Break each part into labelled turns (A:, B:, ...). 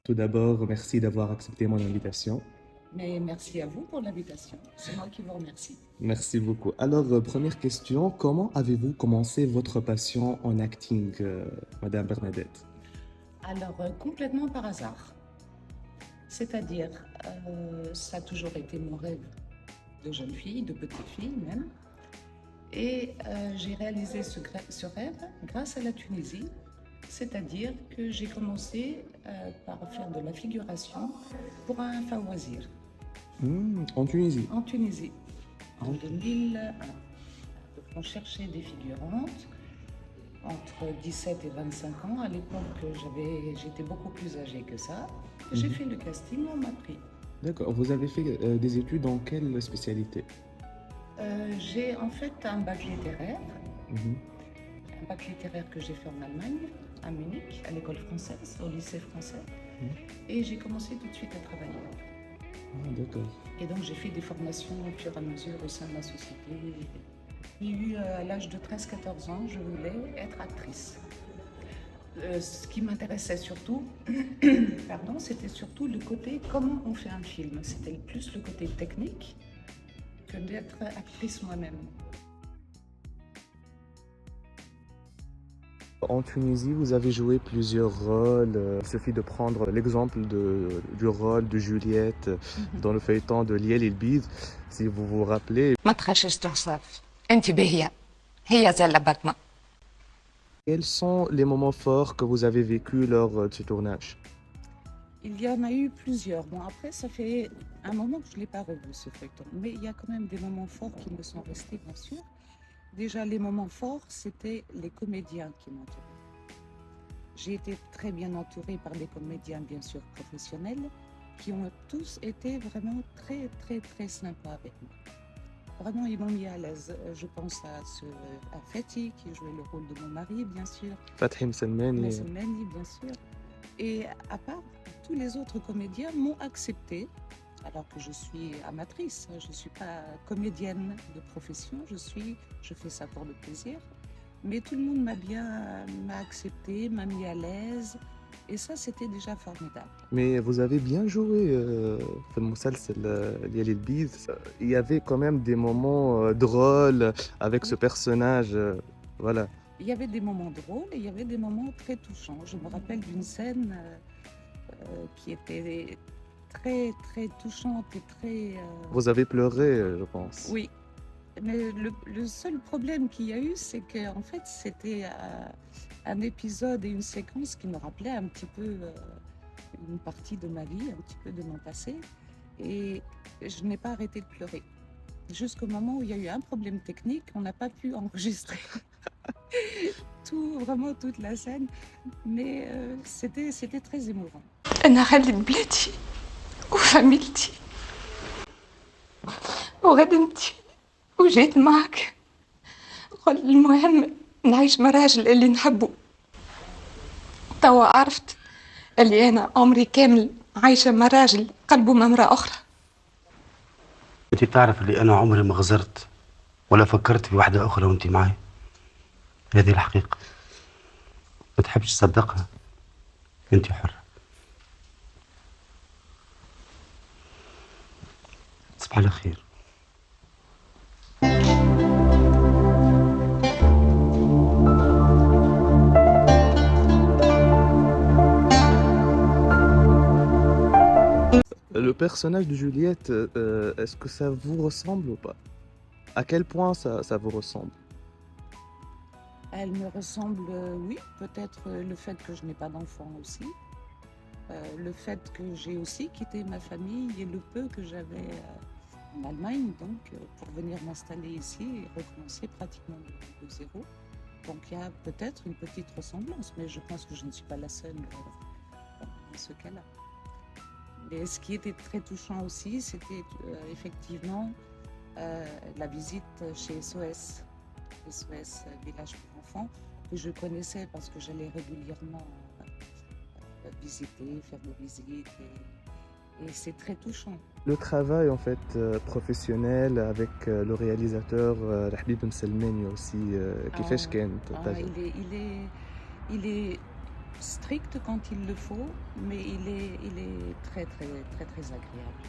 A: Tout d'abord, merci d'avoir accepté mon invitation.
B: Mais merci à vous pour l'invitation. C'est moi qui vous remercie.
A: Merci beaucoup. Alors, première question, comment avez-vous commencé votre passion en acting, Madame Bernadette?
B: Alors, complètement par hasard. C'est-à-dire, ça a toujours été mon rêve de jeune fille, de petite fille même. Et j'ai réalisé ce rêve grâce à la Tunisie. C'est-à-dire que j'ai commencé par faire de la figuration pour un Fawazir
A: En Tunisie.
B: en Tunisie en
A: Ok.
B: 2001. Donc, on cherchait des figurantes entre 17 et 25 ans. À l'époque, j'étais beaucoup plus âgée que ça. J'ai fait le casting, on m'a pris.
A: D'accord. Vous avez fait des études dans quelle spécialité?
B: J'ai en fait un bac littéraire,
A: Mhm.
B: un bac littéraire que j'ai fait en Allemagne, à Munich, à l'école française, au lycée français. Et j'ai commencé tout de suite à travailler.
A: Ah, d'accord.
B: Et donc j'ai fait des formations au fur et à mesure au sein de la société. Il y a eu à l'âge de 13-14 ans, je voulais être actrice. Ce qui m'intéressait surtout, pardon, c'était surtout le côté comment on fait un film. C'était plus le côté technique que d'être actrice moi-même.
A: En Tunisie, vous avez joué plusieurs rôles. Il suffit de prendre l'exemple du rôle de Juliette dans le feuilleton de Liel et le Bise, si vous vous rappelez.
C: ما تخافيش تنصاف انت باهيه هي زلبتنا.
A: Quels sont les moments forts que vous avez vécus lors de ce tournage?
B: Il y en a eu plusieurs. Bon, après, ça fait un moment que je ne l'ai pas revu, ce feuilleton. Mais il y a quand même des moments forts qui me sont restés, bien sûr. Déjà, les moments forts, c'était les comédiens qui m'entouraient. J'ai été très bien entourée par des comédiens, bien sûr, professionnels, qui ont tous été vraiment très, très, très sympas avec moi. Vraiment, ils m'ont mis à l'aise. Je pense à Fatih, qui jouait le rôle de mon mari, bien sûr.
A: Fathim Selmani.
B: Messelmani, bien sûr. Et à part, tous les autres comédiens m'ont accepté, alors que je suis amatrice. Je ne suis pas comédienne de profession, je fais ça pour le plaisir. Mais tout le monde m'a accepté, m'a mis à l'aise. Et ça, c'était déjà formidable.
A: Mais vous avez bien joué في المسلسل ديال البيز. Il y avait quand même des moments drôles avec ce personnage. Voilà.
B: Il y avait des moments drôles et il y avait des moments très touchants. Je me rappelle d'une scène qui était très, très touchante et très...
A: Vous avez pleuré, je pense.
B: Oui, mais le seul problème qu'il y a eu, c'est qu'en fait, c'était un épisode et une séquence qui me rappelait un petit peu une partie de ma vie, un petit peu de mon passé. Et je n'ai pas arrêté de pleurer. Jusqu'au moment où il y a eu un problème technique, on n'a pas pu enregistrer vraiment toute la scène. Mais c'était très émouvant.
C: انا خليت بلادي وفاميلتي وخدمتي وجيت معك. قل المهم نعيش مع راجل اللي نحبه. توا عرفت اللي انا عمري كامل عايشه مع راجل قلبه مع امراه اخرى.
D: انت تعرف اللي انا عمري ما غزرت ولا فكرت في واحدة اخرى وانت معي. هذه الحقيقة. ما تحبش تصدقها. انت حرة. تصبح على خير.
A: Le personnage de Juliette, est-ce que ça vous ressemble ou pas? À quel point ça vous ressemble?
B: Elle me ressemble, oui, peut-être le fait que je n'ai pas d'enfant aussi. Le fait que j'ai aussi quitté ma famille et le peu que j'avais en Allemagne, donc pour venir m'installer ici et recommencer pratiquement de zéro. Donc il y a peut-être une petite ressemblance, mais je pense que je ne suis pas la seule dans ce cas-là. Mais ce qui était très touchant aussi, c'était effectivement la visite chez SOS, Village pour enfants, que je connaissais parce que j'allais régulièrement visiter, faire des visites et c'est très touchant.
A: Le travail en fait professionnel avec le réalisateur Habib Mselmeni aussi, كيفاش كان
B: il est strict quand il le faut, mais il est très, très, très, très agréable.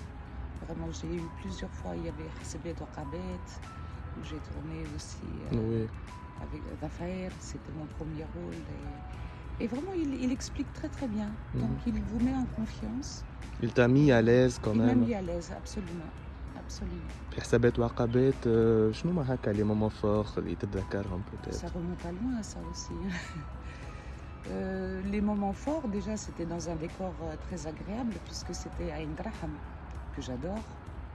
B: Vraiment, j'ai eu plusieurs fois, il y avait Hasebet Wakabet, où j'ai tourné aussi
A: Oui.
B: avec Zafaer, c'était mon premier rôle. Et vraiment, il explique très très bien. Donc il vous met en confiance.
A: Il t'a mis à l'aise quand
B: Il m'a
A: même.
B: mis à l'aise, absolument. Absolument.
A: في حسابات وعقبات شنو ما هكا لي مومون فور اللي تتذكرهم peut-être.
B: Ça remonte à loin, ça aussi. Les moments forts, déjà, c'était dans un décor très agréable, puisque c'était à Indraham, que j'adore.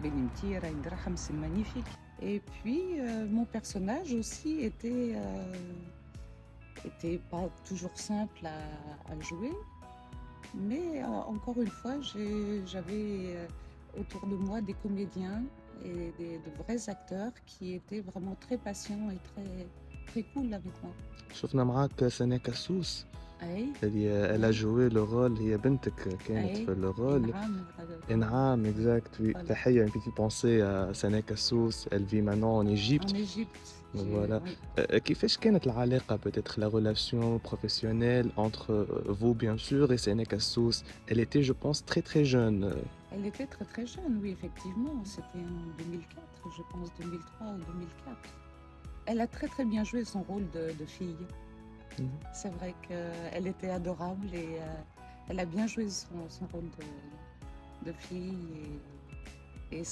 B: Benimtir, à Indraham, c'est magnifique. Et puis, mon personnage aussi était pas toujours simple à jouer. Mais encore une fois, j'avais autour de moi des comédiens et de vrais acteurs qui étaient vraiment très patients et très, très cool avec moi.
A: شفنا معاك سنة كسوس
B: أي
A: اللي elle a joué le rôle هي بنتك كانت
B: أي
A: في le rôle.
B: إنعام
A: إنعام exact oui.
B: Voilà.
A: تحية une petite pensée à Sana Kassos, elle vit maintenant en Égypte.
B: En Égypte.
A: Voilà.
B: Oui.
A: كيفاش كانت العلاقة peut-être la relation professionnelle entre vous bien sûr et Sana Kassos? Elle était je pense très très jeune.
B: Elle était très très jeune, oui, effectivement. C'était en 2004, je pense 2003 ou 2004. Elle a très très bien joué son rôle de fille. C'est vrai qu'elle était adorable et elle a bien joué son rôle de fille et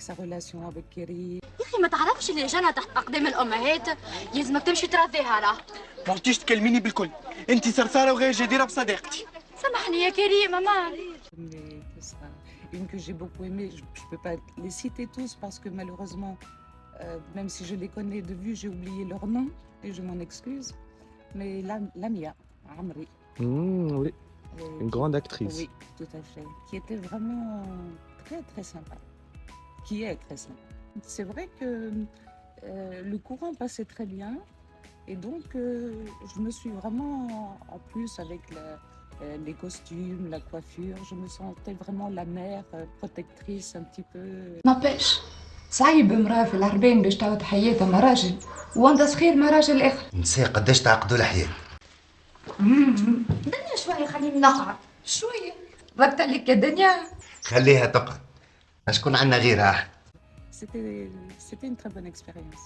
B: sa relation avec Kerry.
E: يا اخي ما تعرفش اللي جانا تحت اقدام الامهات يلزمك تمشي ترافيها راه.
F: ما عرفتيش تكلميني بالكل، انت صرصاره وغير جديره بصديقتي.
E: سامحني يا كريم ماما.
B: Mais tout ça. Une que j'ai beaucoup aimée, je ne peux pas les citer tous parce que malheureusement, même si je les connais de vue, j'ai oublié leur nom et je m'en excuse. Mais Lamia Amri.
A: Oui, une grande actrice.
B: Oui, tout à fait. Qui était vraiment très très sympa. Qui est très sympa. C'est vrai que le courant passait très bien et donc je me suis vraiment, en plus avec les costumes, la coiffure, je me sentais vraiment la mère protectrice un petit peu.
C: نباش صعيب امرأة في العربين باش تعود حياتها مع راجل وعندها صغير مع راجل آخر.
D: نساء قداش تعقدوا الحياة.
E: دنيا شويه خليني نقعد.
C: شوية وقت لك يا دنيا.
D: خليها تقعد. شكون عندنا غيرها احنا؟
B: C'était une très bonne expérience.